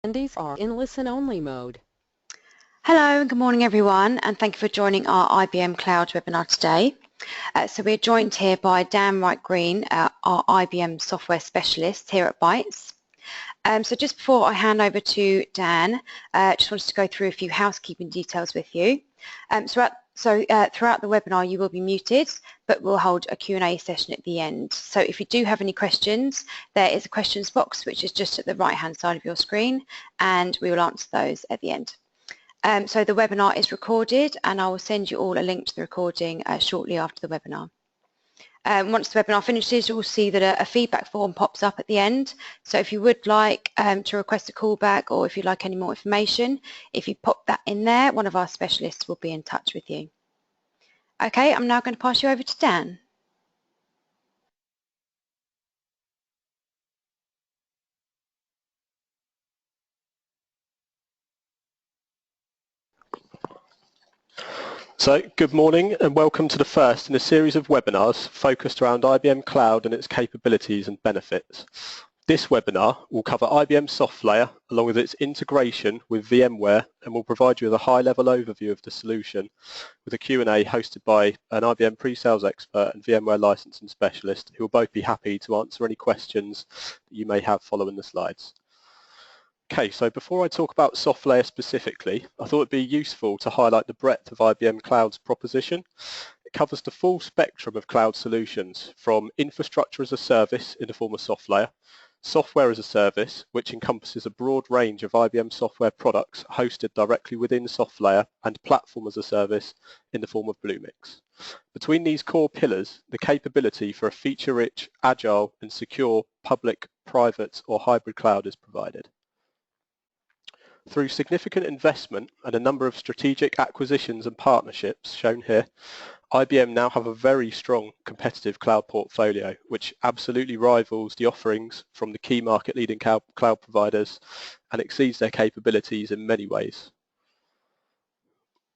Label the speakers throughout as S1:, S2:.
S1: Attendees are in listen-only mode.
S2: Hello and good morning everyone, and thank you for joining our IBM Cloud webinar today. So we're joined here by Dan Wright-Green, our IBM software specialist here at Bytes. So just before I hand over to Dan, just wanted to go through a few housekeeping details with you. Throughout the webinar you will be muted, but we'll hold a Q&A session at the end. So if you do have any questions, there is a questions box which is just at the right-hand side of your screen, and we will answer those at the end. So the webinar is recorded, and I will send you all a link to the recording shortly after the webinar. Once the webinar finishes, you will see that a feedback form pops up at the end. So if you would like to request a callback, or if you'd like any more information, if you pop that in there, one of our specialists will be in touch with you. Okay, I'm now going to pass you over to Dan.
S3: So, good morning and welcome to the first in a series of webinars focused around IBM Cloud and its capabilities and benefits. This webinar will cover IBM SoftLayer along with its integration with VMware, and will provide you with a high-level overview of the solution with a Q&A hosted by an IBM pre-sales expert and VMware licensing specialist who will both be happy to answer any questions that you may have following the slides. Okay, so before I talk about SoftLayer specifically, I thought it'd be useful to highlight the breadth of IBM Cloud's proposition. It covers the full spectrum of cloud solutions, from infrastructure as a service in the form of SoftLayer, software as a service, which encompasses a broad range of IBM software products hosted directly within SoftLayer, and platform as a service in the form of Bluemix. Between these core pillars, the capability for a feature-rich, agile and secure public, private or hybrid cloud is provided. Through significant investment and a number of strategic acquisitions and partnerships shown here, IBM now have a very strong competitive cloud portfolio, which absolutely rivals the offerings from the key market-leading cloud providers and exceeds their capabilities in many ways.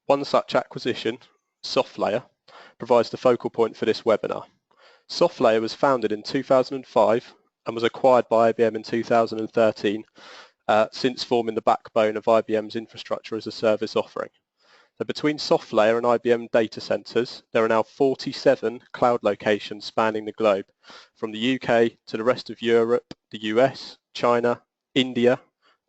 S3: One such acquisition, SoftLayer, provides the focal point for this webinar. SoftLayer was founded in 2005 and was acquired by IBM in 2013, since forming the backbone of IBM's infrastructure as a service offering. So between SoftLayer and IBM data centers, there are now 47 cloud locations spanning the globe, from the UK to the rest of Europe, the US, China, India,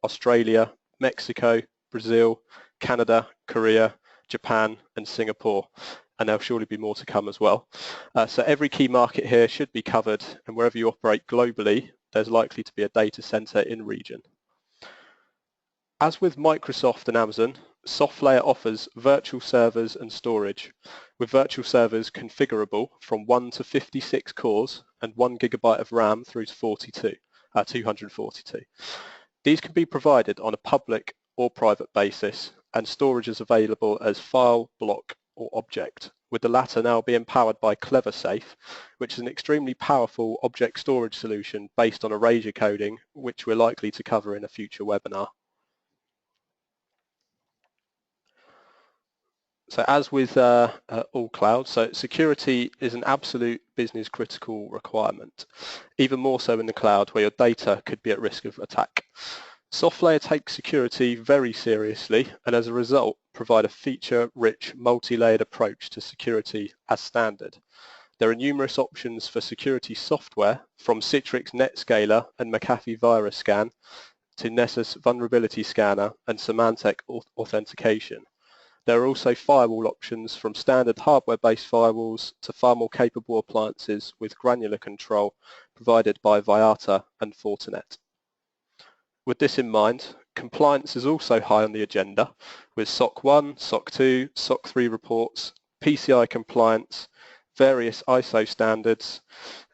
S3: Australia, Mexico, Brazil, Canada, Korea, Japan and Singapore. And there'll surely be more to come as well. So every key market here should be covered, and wherever you operate globally, there's likely to be a data center in region. As with Microsoft and Amazon, SoftLayer offers virtual servers and storage, with virtual servers configurable from 1 to 56 cores and 1 GB of RAM through to 242. These can be provided on a public or private basis, and storage is available as file, block or object, with the latter now being powered by CleverSafe, which is an extremely powerful object storage solution based on erasure coding, which we're likely to cover in a future webinar. So as with all clouds, so security is an absolute business critical requirement, even more so in the cloud where your data could be at risk of attack. SoftLayer takes security very seriously, and as a result provide a feature-rich, multi-layered approach to security as standard. There are numerous options for security software, from Citrix NetScaler and McAfee Virus Scan to Nessus Vulnerability Scanner and Symantec Authentication. There are also firewall options, from standard hardware-based firewalls to far more capable appliances with granular control provided by Viata and Fortinet. With this in mind, compliance is also high on the agenda, with SOC 1, SOC 2, SOC 3 reports, PCI compliance, various ISO standards,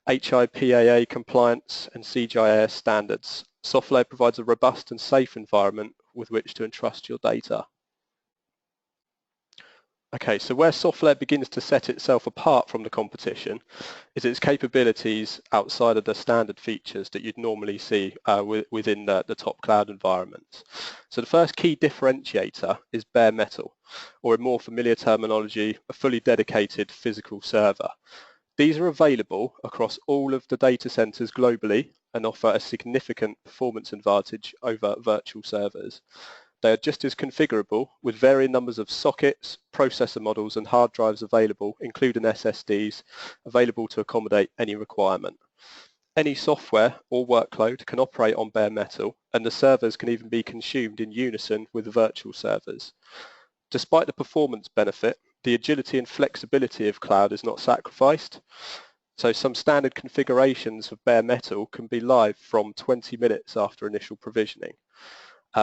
S3: HIPAA compliance and CGIAS standards. SoftLayer provides a robust and safe environment with which to entrust your data. Okay, so where SoftLayer begins to set itself apart from the competition is its capabilities outside of the standard features that you'd normally see within the top cloud environments. So the first key differentiator is bare metal, or in more familiar terminology, a fully dedicated physical server. These are available across all of the data centers globally and offer a significant performance advantage over virtual servers. They are just as configurable with varying numbers of sockets, processor models and hard drives available, including SSDs, available to accommodate any requirement. Any software or workload can operate on bare metal, and the servers can even be consumed in unison with the virtual servers. Despite the performance benefit, the agility and flexibility of cloud is not sacrificed. So some standard configurations of bare metal can be live from 20 minutes after initial provisioning,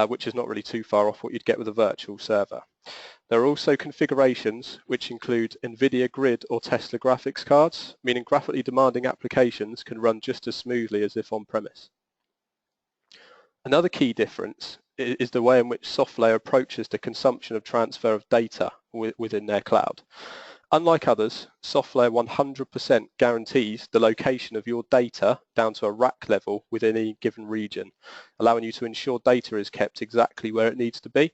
S3: which is not really too far off what you'd get with a virtual server. There are also configurations which include NVIDIA Grid or Tesla graphics cards, meaning graphically demanding applications can run just as smoothly as if on-premise. Another key difference is the way in which SoftLayer approaches the consumption of transfer of data within their cloud. Unlike others, SoftLayer 100% guarantees the location of your data down to a rack level within any given region, allowing you to ensure data is kept exactly where it needs to be.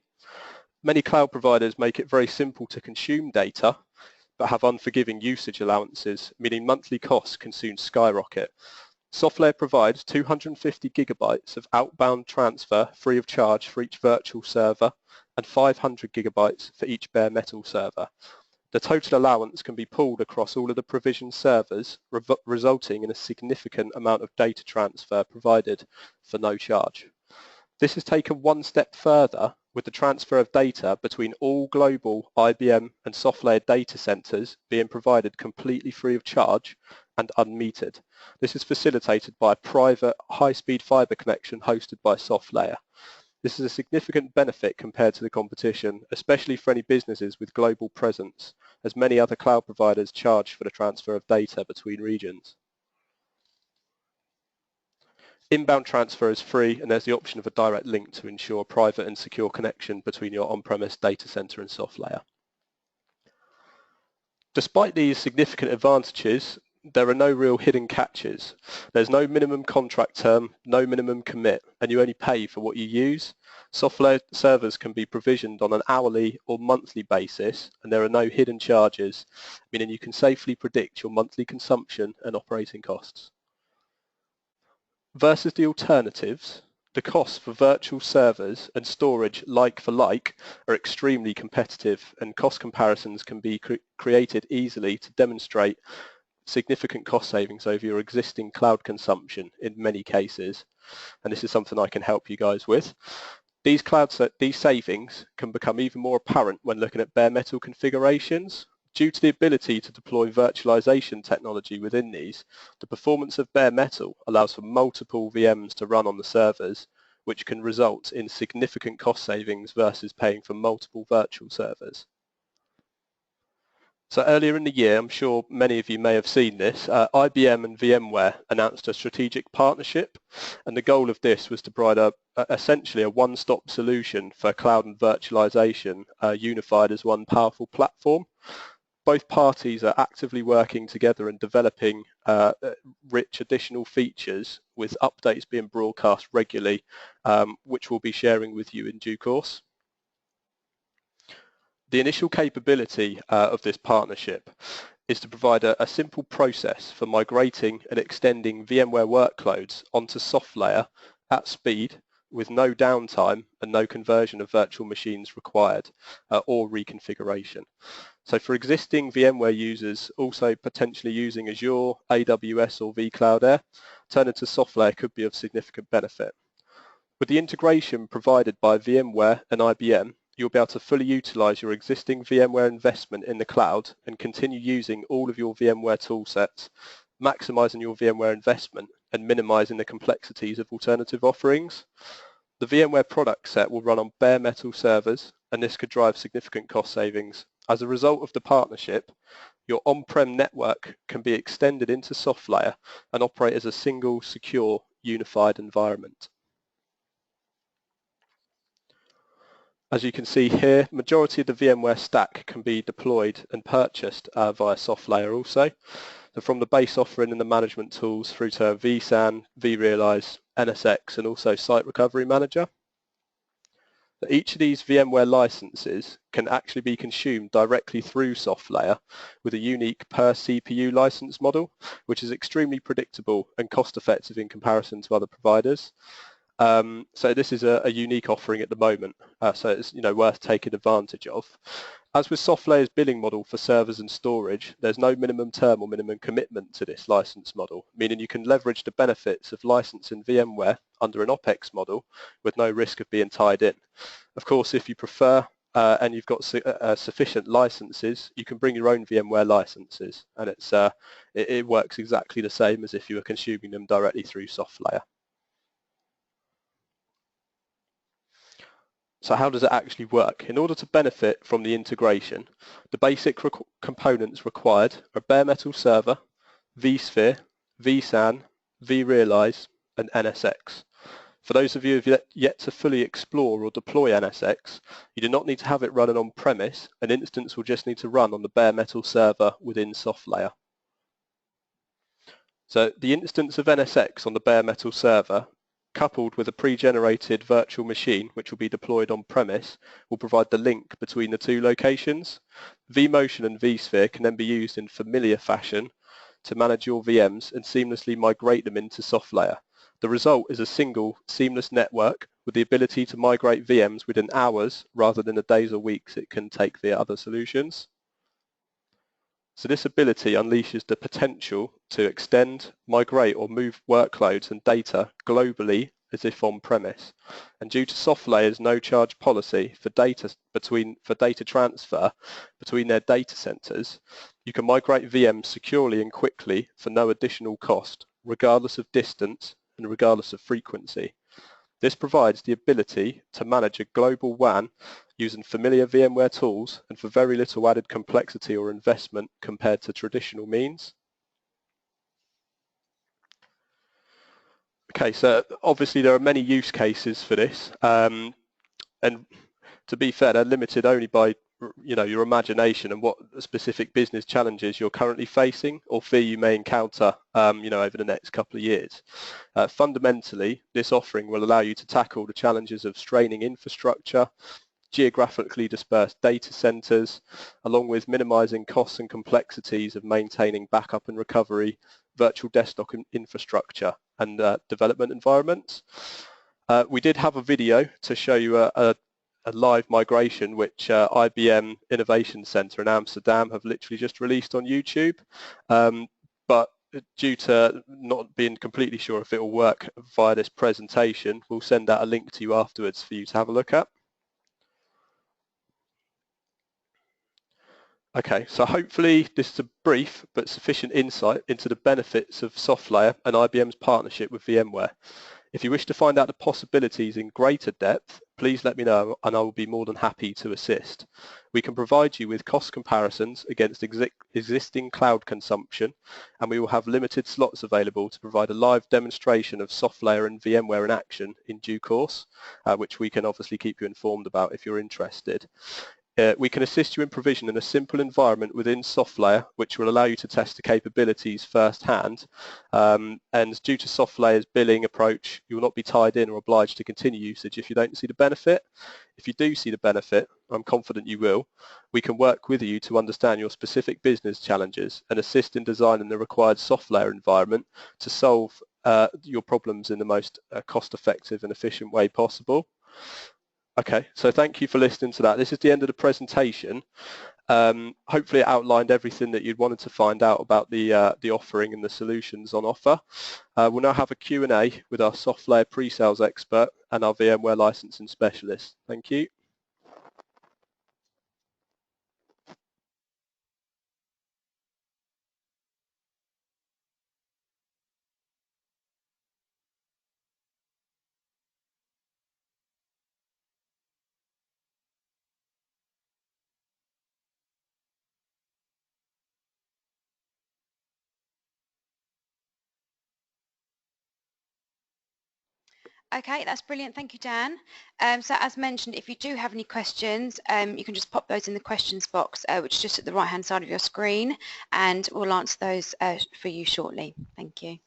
S3: Many cloud providers make it very simple to consume data, but have unforgiving usage allowances, meaning monthly costs can soon skyrocket. SoftLayer provides 250 gigabytes of outbound transfer free of charge for each virtual server and 500 gigabytes for each bare metal server. The total allowance can be pooled across all of the provisioned servers, resulting in a significant amount of data transfer provided for no charge. This is taken one step further with the transfer of data between all global IBM and SoftLayer data centers being provided completely free of charge and unmetered. This is facilitated by a private high-speed fiber connection hosted by SoftLayer. This is a significant benefit compared to the competition, especially for any businesses with global presence, as many other cloud providers charge for the transfer of data between regions. Inbound transfer is free, and there's the option of a direct link to ensure a private and secure connection between your on-premise data center and SoftLayer. Despite these significant advantages, there are no real hidden catches. There's no minimum contract term, no minimum commit, and you only pay for what you use. SoftLayer servers can be provisioned on an hourly or monthly basis, and there are no hidden charges, meaning you can safely predict your monthly consumption and operating costs. Versus the alternatives, the costs for virtual servers and storage like for like are extremely competitive, and cost comparisons can be created easily to demonstrate significant cost savings over your existing cloud consumption in many cases, and this is something I can help you guys with. These savings can become even more apparent when looking at bare metal configurations. Due to the ability to deploy virtualization technology within these, the performance of bare metal allows for multiple VMs to run on the servers, which can result in significant cost savings versus paying for multiple virtual servers. So earlier in the year, I'm sure many of you may have seen this, IBM and VMware announced a strategic partnership, and the goal of this was to provide essentially a one-stop solution for cloud and virtualization unified as one powerful platform. Both parties are actively working together and developing rich additional features, with updates being broadcast regularly, which we'll be sharing with you in due course. The initial capability of this partnership is to provide a simple process for migrating and extending VMware workloads onto SoftLayer at speed, with no downtime and no conversion of virtual machines required or reconfiguration. So for existing VMware users also potentially using Azure, AWS or vCloud Air, turning to SoftLayer could be of significant benefit. With the integration provided by VMware and IBM, you'll be able to fully utilize your existing VMware investment in the cloud and continue using all of your VMware toolsets, maximizing your VMware investment and minimizing the complexities of alternative offerings. The VMware product set will run on bare metal servers, and this could drive significant cost savings. As a result of the partnership, your on-prem network can be extended into SoftLayer and operate as a single, secure, unified environment. As you can see here, majority of the VMware stack can be deployed and purchased via SoftLayer also. So from the base offering and the management tools through to vSAN, vRealize, NSX and also Site Recovery Manager. Each of these VMware licenses can actually be consumed directly through SoftLayer with a unique per CPU license model, which is extremely predictable and cost-effective in comparison to other providers. So this is a unique offering at the moment, so it's worth taking advantage of. As with SoftLayer's billing model for servers and storage, there's no minimum term or minimum commitment to this license model, meaning you can leverage the benefits of licensing VMware under an OPEX model with no risk of being tied in. Of course, if you prefer and you've got sufficient licenses, you can bring your own VMware licenses, and it works exactly the same as if you were consuming them directly through SoftLayer. So how does it actually work? In order to benefit from the integration, the basic components required are bare metal server, vSphere, vSAN, vRealize, and NSX. For those of you who have yet to fully explore or deploy NSX, you do not need to have it running on-premise. An instance will just need to run on the bare metal server within SoftLayer. So the instance of NSX on the bare metal server, coupled with a pre-generated virtual machine which will be deployed on-premise, will provide the link between the two locations. vMotion and vSphere can then be used in familiar fashion to manage your VMs and seamlessly migrate them into SoftLayer. The result is a single seamless network with the ability to migrate VMs within hours rather than the days or weeks it can take via other solutions. So this ability unleashes the potential to extend, migrate or move workloads and data globally as if on-premise. And due to SoftLayer's no-charge policy for data transfer between their data centers, you can migrate VMs securely and quickly for no additional cost, regardless of distance and regardless of frequency. This provides the ability to manage a global WAN using familiar VMware tools and for very little added complexity or investment compared to traditional means. Okay, so obviously there are many use cases for this, and to be fair, they're limited only by your imagination and what specific business challenges you're currently facing or fear you may encounter over the next couple of years. Fundamentally, this offering will allow you to tackle the challenges of straining infrastructure, geographically dispersed data centers, along with minimizing costs and complexities of maintaining backup and recovery, virtual desktop infrastructure, and development environments. We did have a video to show you a live migration which IBM Innovation Center in Amsterdam have literally just released on YouTube, but due to not being completely sure if it will work via this presentation, we'll send out a link to you afterwards for you to have a look at. Okay, so hopefully this is a brief but sufficient insight into the benefits of SoftLayer and IBM's partnership with VMware. If you wish to find out the possibilities in greater depth, please let me know and I will be more than happy to assist. We can provide you with cost comparisons against existing cloud consumption, and we will have limited slots available to provide a live demonstration of SoftLayer and VMware in action in due course, which we can obviously keep you informed about if you're interested. We can assist you in provisioning a simple environment within SoftLayer which will allow you to test the capabilities firsthand, and due to SoftLayer's billing approach, you will not be tied in or obliged to continue usage if you don't see the benefit. If you do see the benefit, I'm confident you will, we can work with you to understand your specific business challenges and assist in designing the required SoftLayer environment to solve your problems in the most cost-effective and efficient way possible. Okay, so thank you for listening to that. This is the end of the presentation. Hopefully it outlined everything that you'd wanted to find out about the offering and the solutions on offer. We'll now have a Q&A with our SoftLayer pre-sales expert and our VMware licensing specialist. Thank you.
S2: Okay, that's brilliant. Thank you, Dan. So as mentioned, if you do have any questions, you can just pop those in the questions box, which is just at the right-hand side of your screen, and we'll answer those for you shortly. Thank you.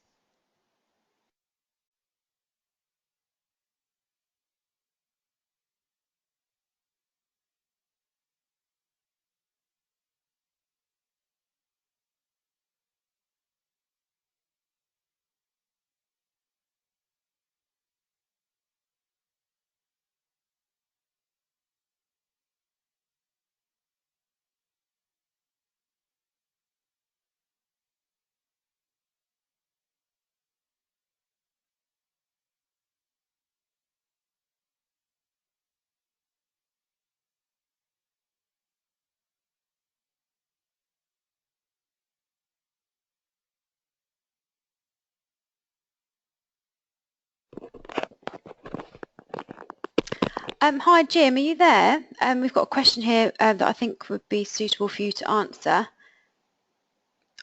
S2: Hi Jim, are you there? We've got a question here that I think would be suitable for you to answer.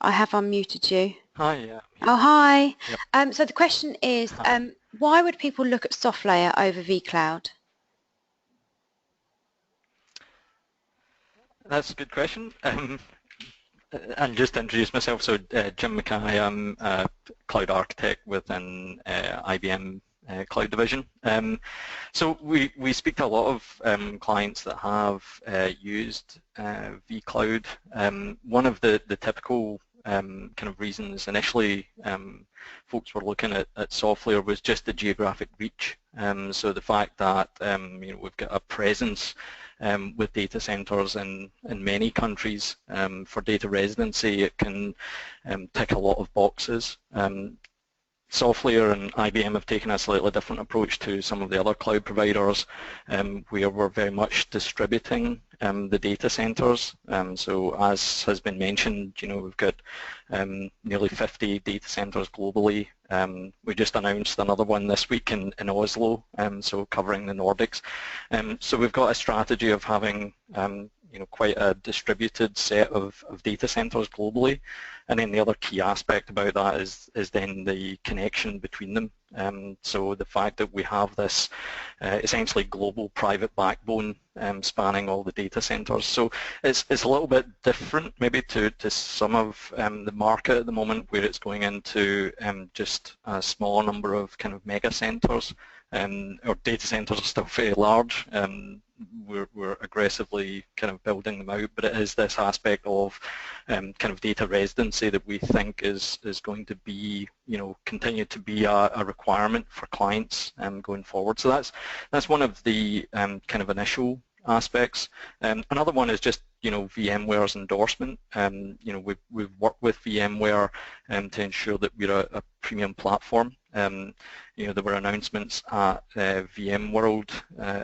S2: I have unmuted you.
S4: Hi, yeah.
S2: Oh, hi.
S4: Yep.
S2: So the question is,
S4: Hi.
S2: why would people look at SoftLayer over vCloud?
S4: That's a good question. And just to introduce myself, so Jim McKay, I'm a cloud architect within IBM Cloud Division. So we speak to a lot of clients that have used vCloud. One of the typical kind of reasons initially folks were looking at SoftLayer was just the geographic reach. So the fact that we've got a presence with data centers in many countries. For data residency, it can tick a lot of boxes. SoftLayer and IBM have taken a slightly different approach to some of the other cloud providers, where we're very much distributing the data centers. So as has been mentioned, we've got nearly 50 data centers globally. We just announced another one this week in Oslo, so covering the Nordics. So we've got a strategy of having quite a distributed set of data centers globally. And then the other key aspect about that is then the connection between them. So the fact that we have this essentially global private backbone spanning all the data centers. So it's a little bit different maybe to some of the market at the moment, where it's going into just a small number of kind of mega centers. Our data centers are still very large. We're aggressively kind of building them out, but it is this aspect of kind of data residency that we think is going to be, continue to be a requirement for clients going forward. So that's one of the kind of initial aspects. Another one is just VMware's endorsement. We've worked with VMware to ensure that we're a premium platform. There were announcements at VMworld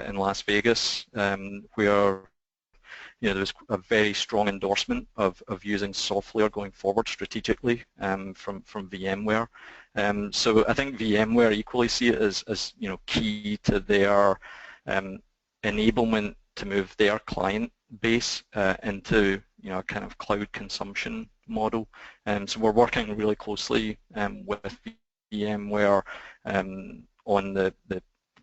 S4: in Las Vegas where there was a very strong endorsement of using SoftLayer going forward strategically from VMware. So I think VMware equally see it as key to their enablement to move their client base into a kind of cloud consumption model. So we're working really closely with VMware on the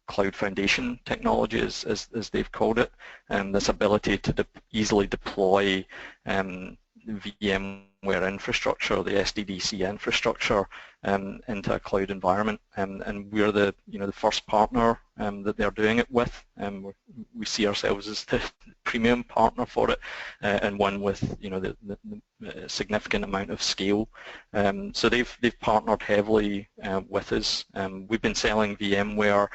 S4: cloud foundation technology, as they've called it, and this ability to easily deploy VMware infrastructure, the SDDC infrastructure, into a cloud environment, and we're the first partner that they're doing it with. We see ourselves as the premium partner for it, and one with the significant amount of scale. So they've partnered heavily with us. We've been selling VMware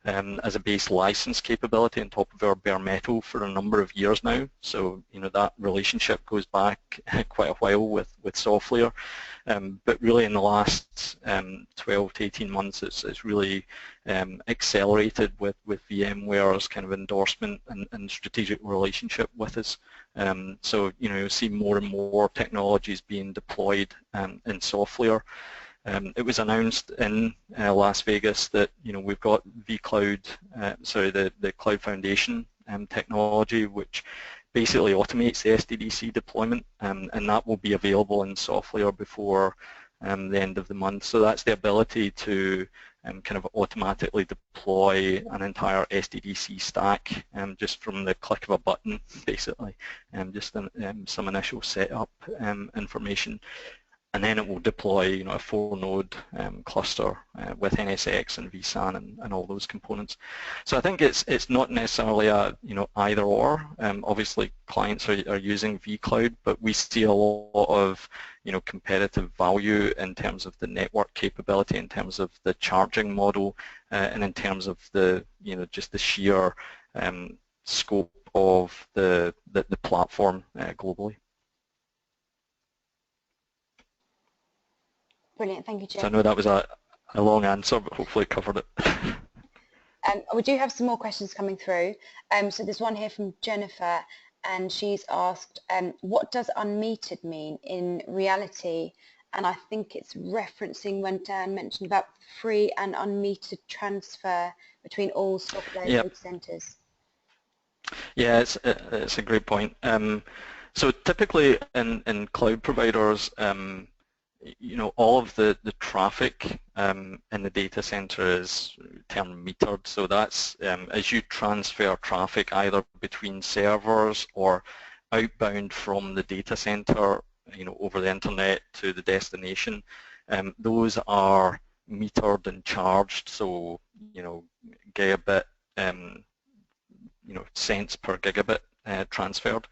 S4: as a base license capability on top of our bare metal for a number of years now. So that relationship goes back quite a while with SoftLayer. But really in the last 12 to 18 months, it's really accelerated with VMware's kind of endorsement and strategic relationship with us. So you'll see more and more technologies being deployed in SoftLayer. It was announced in Las Vegas that we've got vCloud, the Cloud Foundation technology, which basically automates the SDDC deployment, and that will be available in SoftLayer before the end of the month. So that's the ability to kind of automatically deploy an entire SDDC stack just from the click of a button, basically, just some initial setup information. And then it will deploy a 4-node cluster with NSX and vSAN and all those components. So I think it's not necessarily a either or. Obviously clients are using vCloud, but we see a lot of competitive value in terms of the network capability, in terms of the charging model, and in terms of the just the sheer scope of the platform globally.
S2: Brilliant, thank you, Jim.
S4: So I know that was a long answer, but hopefully it covered it.
S2: We do have some more questions coming through. So there's one here from Jennifer, and she's asked, what does unmetered mean in reality, and I think it's referencing when Dan mentioned about free and unmetered transfer between all SoftLayer data centers.
S4: Yeah, it's a great point. So typically in cloud providers, all of the traffic in the data center is term metered. So that's as you transfer traffic either between servers or outbound from the data center, over the internet to the destination, those are metered and charged. So gigabit, cents per gigabit transferred.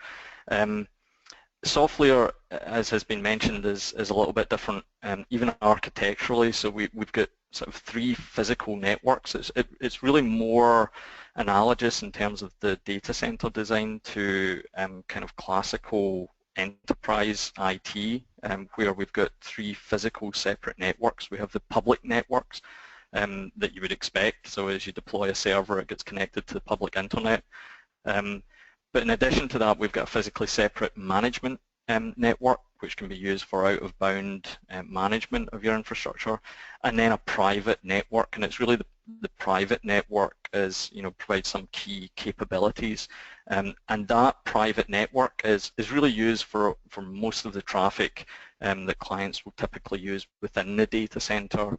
S4: SoftLayer, as has been mentioned, is a little bit different, even architecturally. So we've got sort of 3 physical networks. It's really more analogous in terms of the data center design to kind of classical enterprise IT, where we've got 3 physical separate networks. We have the public networks that you would expect. So as you deploy a server, it gets connected to the public internet. But in addition to that, we've got a physically separate management network, which can be used for out-of-bound management of your infrastructure, and then a private network. And it's really the private network provides some key capabilities, and that private network is really used for most of the traffic that clients will typically use within the data center.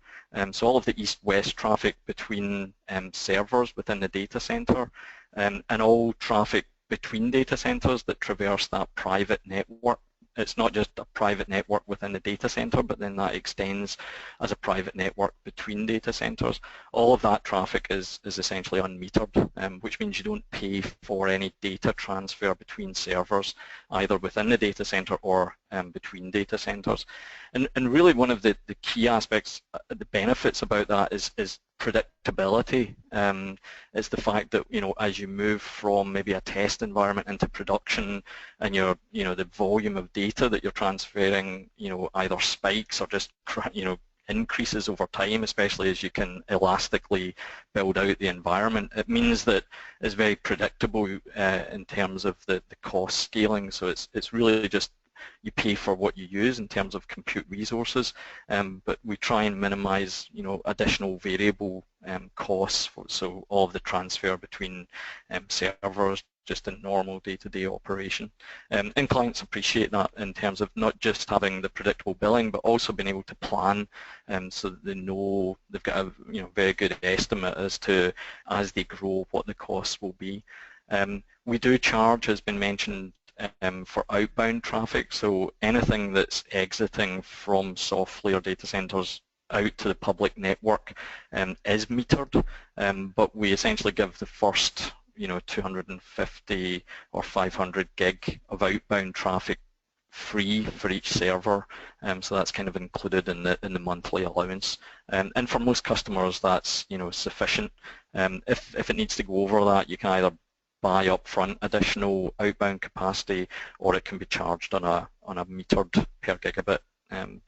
S4: So all of the east-west traffic between servers within the data center, and all traffic between data centers that traverse that private network. It's not just a private network within the data center, but then that extends as a private network between data centers. All of that traffic is essentially unmetered, which means you don't pay for any data transfer between servers, either within the data center or between data centers. And really one of the key aspects, the benefits about that is predictability. It's the fact that as you move from maybe a test environment into production, and the volume of data that you're transferring either spikes or just increases over time, especially as you can elastically build out the environment. It means that it's very predictable in terms of the cost scaling. So it's really just you pay for what you use in terms of compute resources, but we try and minimize additional variable costs, so all of the transfer between servers just in normal day-to-day operation. And clients appreciate that in terms of not just having the predictable billing, but also being able to plan, so that they know they've got a very good estimate as they grow what the costs will be. We do charge, has been mentioned, for outbound traffic, so anything that's exiting from SoftLayer data centers out to the public network is metered, but we essentially give the first 250 or 500 gig of outbound traffic free for each server, so that's kind of included in the monthly allowance, and for most customers that's sufficient. If it needs to go over that, you can either buy upfront additional outbound capacity, or it can be charged on a metered per gigabit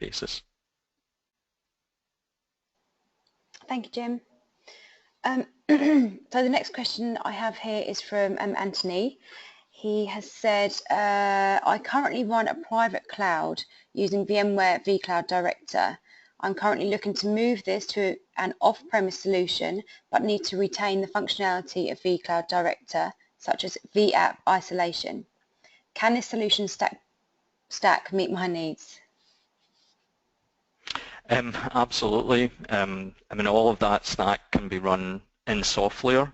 S4: basis.
S2: Thank you, Jim. So the next question I have here is from Anthony. He has said, I currently run a private cloud using VMware vCloud Director. I'm currently looking to move this to an off-premise solution, but need to retain the functionality of vCloud Director, such as vApp isolation. Can this solution stack meet my needs?
S4: Absolutely. I mean, all of that stack can be run in SoftLayer.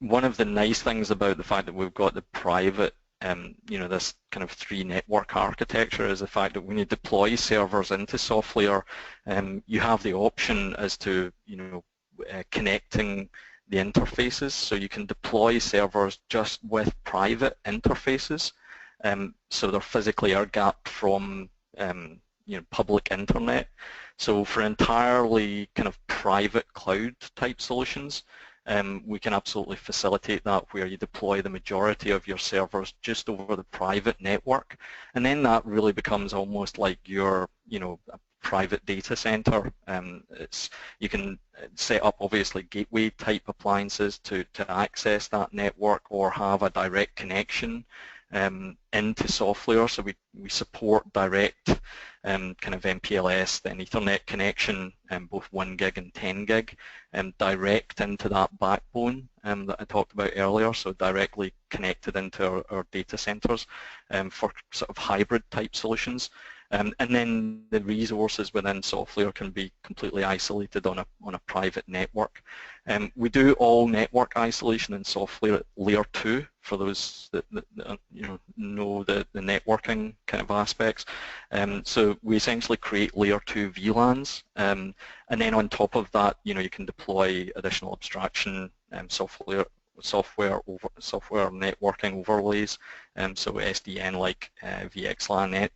S4: One of the nice things about the fact that we've got the private, this kind of 3 network architecture is the fact that when you deploy servers into SoftLayer, you have the option as to, connecting the interfaces, so you can deploy servers just with private interfaces, so they're physically air-gapped from public internet. So for entirely kind of private cloud type solutions, we can absolutely facilitate that, where you deploy the majority of your servers just over the private network, and then that really becomes almost like your a private data center. You can set up obviously gateway type appliances to access that network, or have a direct connection into SoftLayer. So we support direct kind of MPLS, then Ethernet connection, both 1 gig and 10 gig, direct into that backbone that I talked about earlier, so directly connected into our data centers for sort of hybrid type solutions. And then the resources within SoftLayer can be completely isolated on a private network. We do all network isolation in SoftLayer at layer 2 for those that know the networking kind of aspects. So we essentially create layer 2 VLANs, and then on top of that, you can deploy additional abstraction software networking overlays, so SDN like VXLAN,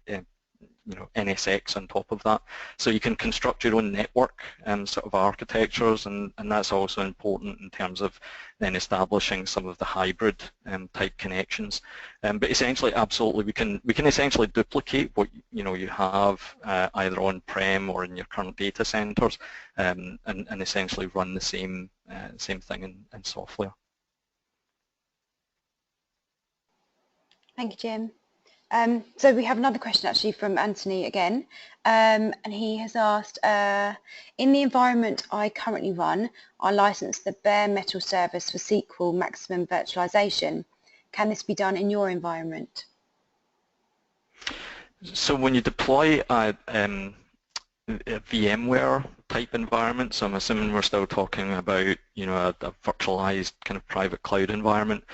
S4: NSX on top of that. So you can construct your own network sort of architectures, and that's also important in terms of then establishing some of the hybrid type connections. But essentially, absolutely, we can essentially duplicate what you have either on-prem or in your current data centers, and essentially run the same thing in SoftLayer.
S2: Thank you, Jim. So we have another question actually from Anthony again, and he has asked, in the environment I currently run, I license the bare metal service for SQL maximum virtualization. Can this be done in your environment?
S4: So when you deploy a VMware type environment, so I'm assuming we're still talking about a virtualized kind of private cloud environment,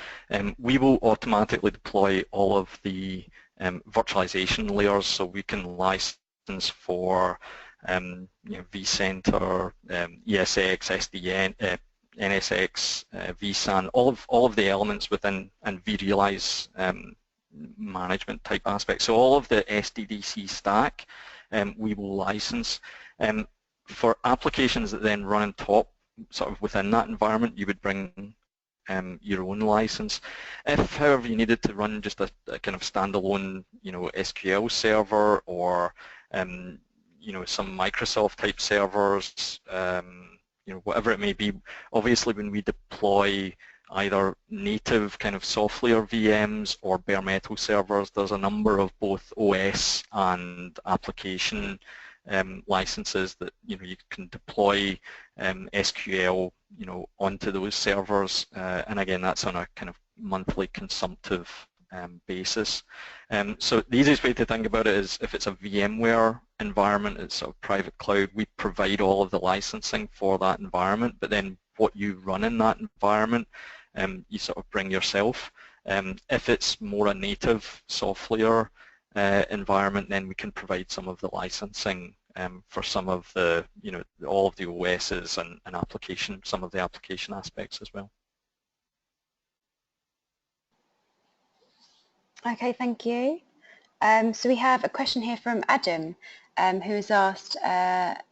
S4: we will automatically deploy all of the virtualization layers, so we can license for vCenter, ESX, SDN, NSX, vSAN, all of the elements within and vRealize management type aspects. So all of the SDDC stack we will license. For applications that then run on top, sort of within that environment, you would bring your own license. If, however, you needed to run just a kind of standalone, SQL server or, some Microsoft type servers, whatever it may be, obviously when we deploy either native kind of SoftLayer VMs or bare metal servers, there's a number of both OS and application licenses that you can deploy SQL onto those servers, and again that's on a kind of monthly consumptive basis. So the easiest way to think about it is if it's a VMware environment, it's a private cloud, we provide all of the licensing for that environment, but then what you run in that environment you sort of bring yourself. If it's more a native SoftLayer environment, then we can provide some of the licensing for some of the, all of the OSs and application, some of the application aspects as well.
S2: Okay, thank you. So we have a question here from Adam, who has asked,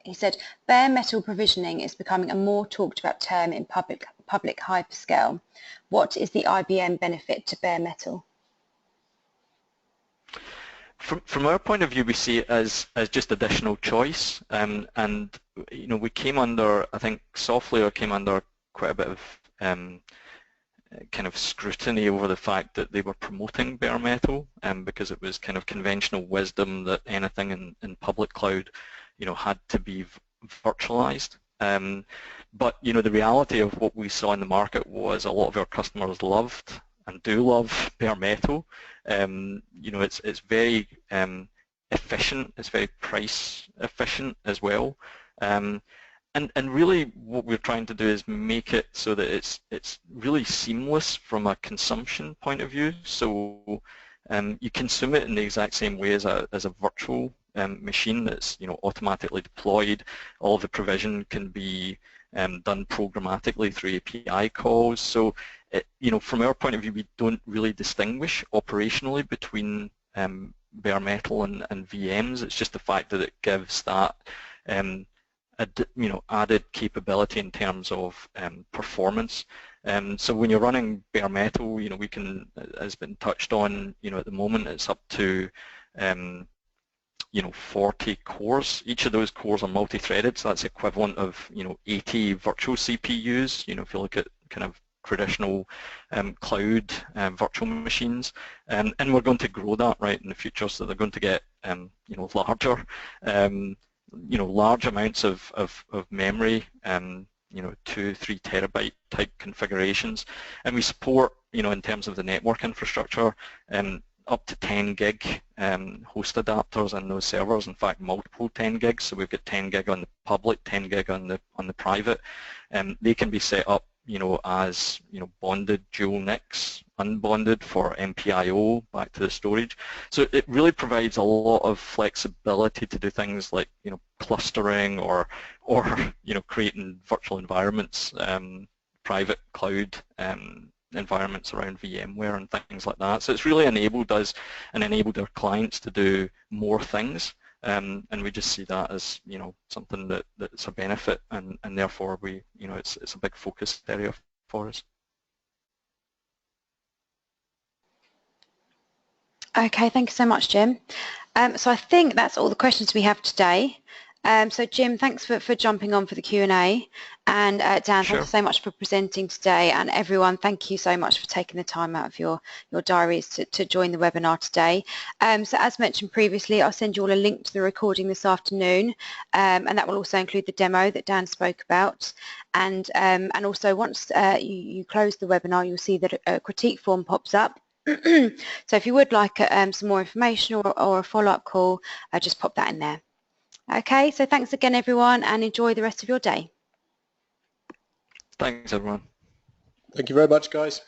S2: he said, bare metal provisioning is becoming a more talked about term in public hyperscale. What is the IBM benefit to bare metal?
S4: From our point of view, we see it as just additional choice, and we came under, I think SoftLayer came under quite a bit of kind of scrutiny over the fact that they were promoting bare metal, because it was kind of conventional wisdom that anything in public cloud, had to be virtualized. But the reality of what we saw in the market was a lot of our customers loved and do love bare metal. It's very efficient, it's very price efficient as well. And really what we're trying to do is make it so that it's really seamless from a consumption point of view. So you consume it in the exact same way as a virtual machine that's automatically deployed. All the provision can be done programmatically through API calls. So from our point of view, we don't really distinguish operationally between bare metal and VMs. It's just the fact that it gives that added capability in terms of performance. So when you're running bare metal, we can, as been touched on, at the moment it's up to 40 cores. Each of those cores are multi-threaded, so that's equivalent of 80 virtual CPUs. If you look at kind of traditional cloud virtual machines, and we're going to grow that right in the future, so they're going to get larger, large amounts of memory, 2-3 terabyte type configurations, and we support, in terms of the network infrastructure, up to 10 gig host adapters in those servers. In fact, multiple 10 gigs. So we've got 10 gig on the public, 10 gig on the private. They can be set up, as bonded dual NICs, unbonded for MPIO back to the storage. So it really provides a lot of flexibility to do things like clustering or creating virtual environments, private cloud environments around VMware and things like that. So it's really enabled us and enabled our clients to do more things, and we just see that as something that's a benefit, and therefore we it's a big focus area for us.
S2: Okay, thank you so much, Jim. So I think that's all the questions we have today. So Jim, thanks for jumping on for the Q&A, and Dan,
S4: Sure.
S2: thank you so much for presenting today, and everyone, thank you so much for taking the time out of your diaries to join the webinar today. So as mentioned previously, I'll send you all a link to the recording this afternoon, and that will also include the demo that Dan spoke about, and also once you close the webinar, you'll see that a critique form pops up. So if you would like some more information or a follow-up call, just pop that in there. Okay, so thanks again everyone, and enjoy the rest of your day.
S4: Thanks everyone.
S3: Thank you very much, guys.